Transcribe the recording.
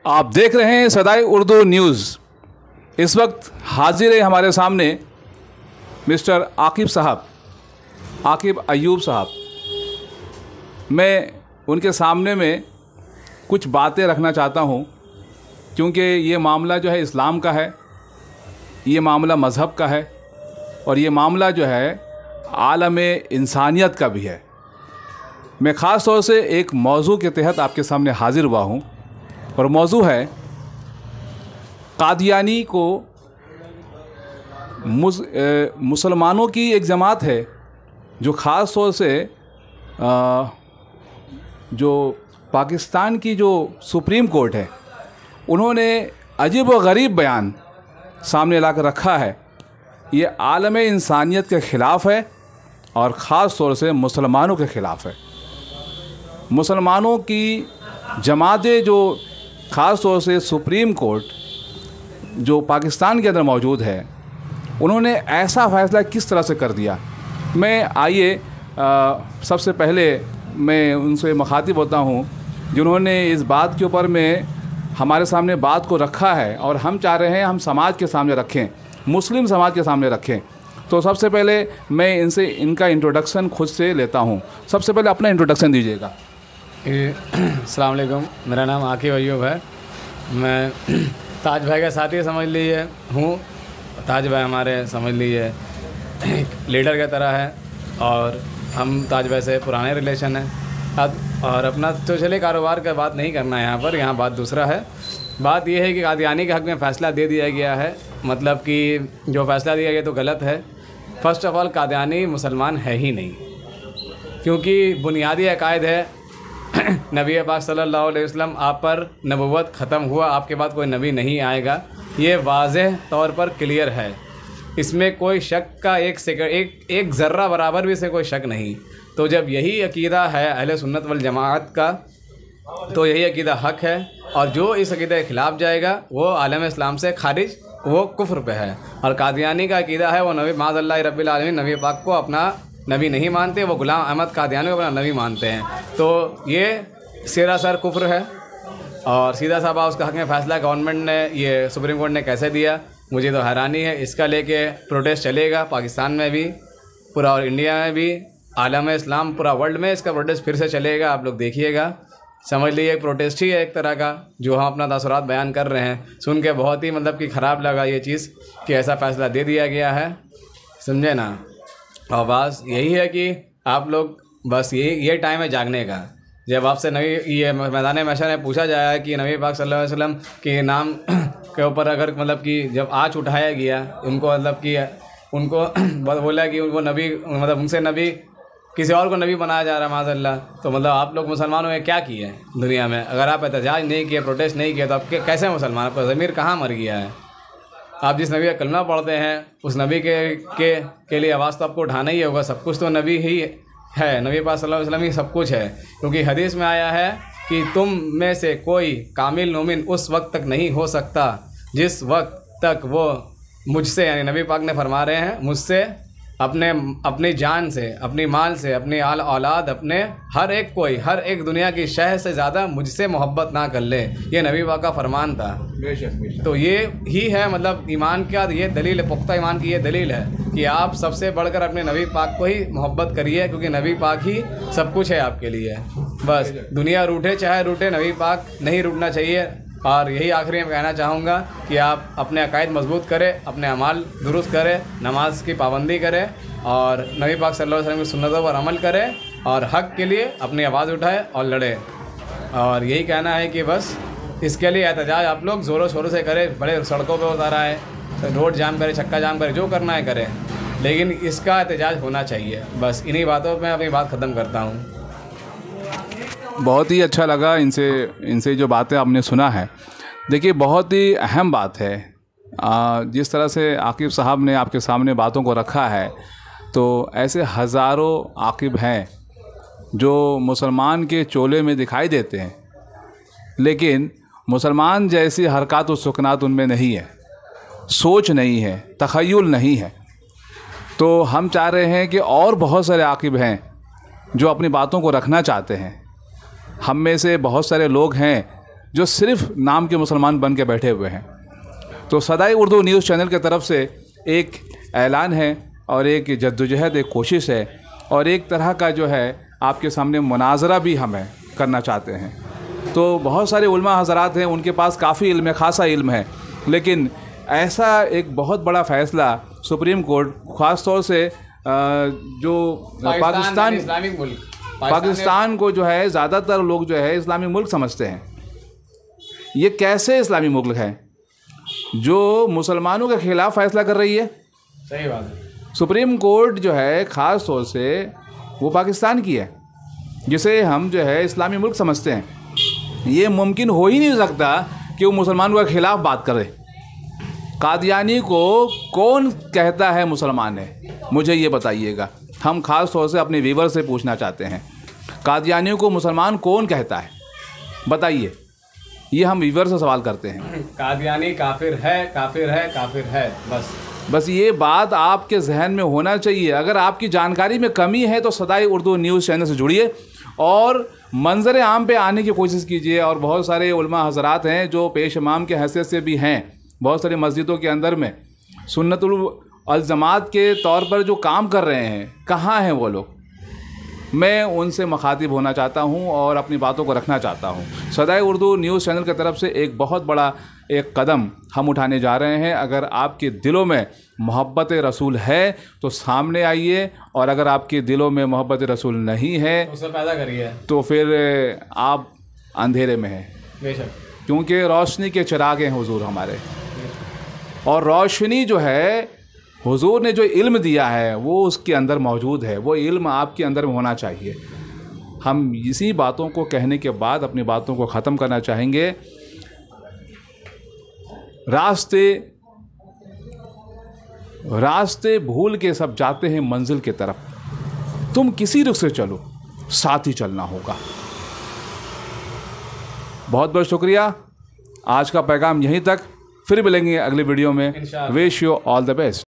आप देख रहे हैं सदाई उर्दू न्यूज़। इस वक्त हाजिर है हमारे सामने मिस्टर आकिब साहब, आकिब अयूब साहब। मैं उनके सामने में कुछ बातें रखना चाहता हूं, क्योंकि ये मामला जो है इस्लाम का है, ये मामला मज़हब का है और ये मामला जो है आलम इंसानियत का भी है। मैं ख़ास तौर से एक मौजू के तहत आपके सामने हाजिर हुआ हूँ और मौजू है कादियानी को मुसलमानों की एक जमात है जो ख़ास तौर से जो पाकिस्तान की जो सुप्रीम कोर्ट है, उन्होंने अजीब व गरीब बयान सामने ला कर रखा है। ये आलम इंसानियत के ख़िलाफ़ है और ख़ास तौर से मुसलमानों के ख़िलाफ़ है। मुसलमानों की जमातें जो ख़ास तौर से सुप्रीम कोर्ट जो पाकिस्तान के अंदर मौजूद है, उन्होंने ऐसा फ़ैसला किस तरह से कर दिया। मैं आइए सबसे पहले मैं उनसे मुखातिब होता हूँ जिन्होंने इस बात के ऊपर में हमारे सामने बात को रखा है और हम चाह रहे हैं हम समाज के सामने रखें, मुस्लिम समाज के सामने रखें। तो सबसे पहले मैं इनसे इनका इंट्रोडक्शन खुद से लेता हूँ। सबसे पहले अपना इंट्रोडक्शन दीजिएगा। अस्सलाम वालेकुम, मेरा नाम आकिब अयूब है। मैं ताज भाई का साथी समझ लीजिए हूँ। ताज भाई हमारे समझ लीजिए एक लीडर की तरह है और हम ताज भाई से पुराने रिलेशन हैं। और अपना तो चले कारोबार का बात नहीं करना है यहाँ बात दूसरा है। बात यह है कि कादियानी के हक़ में फ़ैसला दे दिया गया है, मतलब कि जो फ़ैसला दिया गया तो गलत है। फ़र्स्ट ऑफ़ ऑल कादियानी मुसलमान है ही नहीं, क्योंकि बुनियादी अकायद है नबी पाक सल्लल्लाहु अलैहि वसल्लम आप पर नबुव्वत ख़त्म हुआ, आपके बाद कोई नबी नहीं आएगा। ये वाज़ेह तौर पर क्लियर है, इसमें कोई शक का एक ज़र्रा बराबर भी से कोई शक नहीं। तो जब यही अकीदा है अहले सुन्नत वल जमाअत का, तो यही अकीदा हक़ है और जो इस अकीदे के ख़िलाफ़ जाएगा वो आलम इस्लाम से खारिज, वो कुफ्र पे है। और कादियानी का अकीदा है वो नबी माज़अल्लाह रब्बिल आलमीन नबी पाक को अपना नबी नहीं मानते, वो गुलाम अहमद कादियानी को अपना नबी मानते हैं। तो ये सरासर कुफ्र है और सीधा साधा उसका हक़ में फ़ैसला गवर्नमेंट ने, ये सुप्रीम कोर्ट ने कैसे दिया, मुझे तो हैरानी है। इसका लेके प्रोटेस्ट चलेगा पाकिस्तान में भी पूरा और इंडिया में भी, आलम इस्लाम पूरा वर्ल्ड में इसका प्रोटेस्ट फिर से चलेगा। आप लोग देखिएगा, समझ लीजिए एक प्रोटेस्ट ही है एक तरह का जो हम अपना तासुरात बयान कर रहे हैं। सुन के बहुत ही मतलब कि ख़राब लगा ये चीज़ कि ऐसा फ़ैसला दे दिया गया है, समझे ना। और बस यही है कि आप लोग बस ये टाइम है जागने का। जब आपसे नबी ये मैदान महशर में पूछा जाए कि नबी पाक सल्लल्लाहु अलैहि वसल्लम के नाम के ऊपर अगर मतलब कि जब आँच उठाया गया उनको, मतलब कि उनको बोला कि उनको नबी, मतलब उनसे नबी किसी और को नबी बनाया जा रहा है माज़अल्लाह, तो मतलब आप लोग मुसलमानों ने क्या किए दुनिया में? अगर आप एहतजाज नहीं किए, प्रोटेस्ट नहीं किए, तो आप कैसे मुसलमान? आपका ज़मीर कहाँ मर गया है? आप जिस नबी का कलमा पढ़ते हैं उस नबी के लिए आवाज़ तो आपको उठाना ही होगा। सब कुछ तो नबी ही है, नबी पाक सल्लल्लाहु अलैहि वसल्लम ही सब कुछ है। क्योंकि हदीस में आया है कि तुम में से कोई कामिल मोमिन उस वक्त तक नहीं हो सकता जिस वक्त तक वो मुझसे, यानी नबी पाक ने फरमा रहे हैं, मुझसे अपनी जान से, अपनी माल से, अपनी औलाद, अपने हर एक दुनिया की शह से ज़्यादा मुझसे मोहब्बत ना कर ले। ये नबी पाक का फरमान था। बेशक। तो ये ही है मतलब ईमान का ये दलील है, पुख्ता ईमान की ये दलील है कि आप सबसे बढ़कर अपने नबी पाक को ही मोहब्बत करिए, क्योंकि नबी पाक ही सब कुछ है आपके लिए। बस दुनिया रूठे चाहे रूठे, नबी पाक नहीं रूठना चाहिए। और यही आखिरी में कहना चाहूँगा कि आप अपने अकायद मजबूत करें, अपने अमाल दुरुस्त करें, नमाज की पाबंदी करें और नबी पाक सल्लल्लाहु अलैहि वसल्लम की सुन्नतों पर अमल करें और हक़ के लिए अपनी आवाज़ उठाएं और लड़ें। और यही कहना है कि बस इसके लिए एहतजाज आप लोग ज़ोरों शोरों से करें, बड़े सड़कों पर उतारा है, रोड जाम करें, चक्का जाम करें, जो करना है करें, लेकिन इसका एहतजाज होना चाहिए। बस इन्हीं बातों पर अपनी बात ख़त्म करता हूँ। बहुत ही अच्छा लगा इनसे जो बातें आपने सुना है। देखिए बहुत ही अहम बात है, जिस तरह से आकिब साहब ने आपके सामने बातों को रखा है, तो ऐसे हज़ारों आकिब हैं जो मुसलमान के चोले में दिखाई देते हैं, लेकिन मुसलमान जैसी हरकत व सुकनात उनमें नहीं है, सोच नहीं है, तख़य्युल नहीं है। तो हम चाह रहे हैं कि और बहुत सारे आकिब हैं जो अपनी बातों को रखना चाहते हैं। हम में से बहुत सारे लोग हैं जो सिर्फ नाम के मुसलमान बन के बैठे हुए हैं। तो सदाई उर्दू न्यूज़ चैनल की तरफ से एक ऐलान है और एक जद्दोजहद, एक कोशिश है और एक तरह का जो है आपके सामने मुनाजरा भी हमें करना चाहते हैं। तो बहुत सारे उलमा हज़रात हैं, उनके पास काफ़ी इल्म है, ख़ासा इल्म है, लेकिन ऐसा एक बहुत बड़ा फ़ैसला सुप्रीम कोर्ट ख़ास तौर से जो पाकिस्तान को जो है ज़्यादातर लोग जो है इस्लामिक मुल्क समझते हैं। ये कैसे इस्लामिक मुल्क है जो मुसलमानों के ख़िलाफ़ फ़ैसला कर रही है? सही बात है। सुप्रीम कोर्ट जो है ख़ास तौर से वो पाकिस्तान की है, जिसे हम जो है इस्लामिक मुल्क समझते हैं। ये मुमकिन हो ही नहीं सकता कि वो मुसलमानों के ख़िलाफ़ बात करे। कादियानी को कौन कहता है मुसलमान है? मुझे ये बताइएगा। हम ख़ास तौर से अपने व्यूअर से पूछना चाहते हैं, कादियानियों को मुसलमान कौन कहता है? बताइए, ये हम व्यूअर से सवाल करते हैं। कादियानी काफिर है, काफिर है, काफिर है, बस ये बात आपके जहन में होना चाहिए। अगर आपकी जानकारी में कमी है तो सदाई उर्दू न्यूज़ चैनल से जुड़िए और मंजर आम पे आने की कोशिश कीजिए। और बहुत सारे उलमा हज़रात हैं जो पेश इमाम के हैसियत से भी हैं, बहुत सारी मस्जिदों के अंदर में सुन्नतुल अल जमात के तौर पर जो काम कर रहे हैं, कहाँ हैं वो लोग? मैं उनसे मुखातिब होना चाहता हूं और अपनी बातों को रखना चाहता हूं। सदाई उर्दू न्यूज़ चैनल की तरफ से एक बहुत बड़ा एक कदम हम उठाने जा रहे हैं। अगर आपके दिलों में मोहब्बत रसूल है तो सामने आइए, और अगर आपके दिलों में मोहब्बत रसूल नहीं है तो उसे पैदा करिए, तो फिर आप अंधेरे में हैं। बेशक, क्योंकि रोशनी के चिराग हैं हुजूर हमारे, और रोशनी जो है हुजूर ने जो इल्म दिया है वो उसके अंदर मौजूद है। वो इल्म आपके अंदर में होना चाहिए। हम इसी बातों को कहने के बाद अपनी बातों को ख़त्म करना चाहेंगे। रास्ते भूल के सब जाते हैं मंजिल की तरफ। तुम किसी रुख से चलो, साथ ही चलना होगा। बहुत बहुत शुक्रिया। आज का पैगाम यहीं तक, फिर मिलेंगे अगली वीडियो में। Wish you all the best.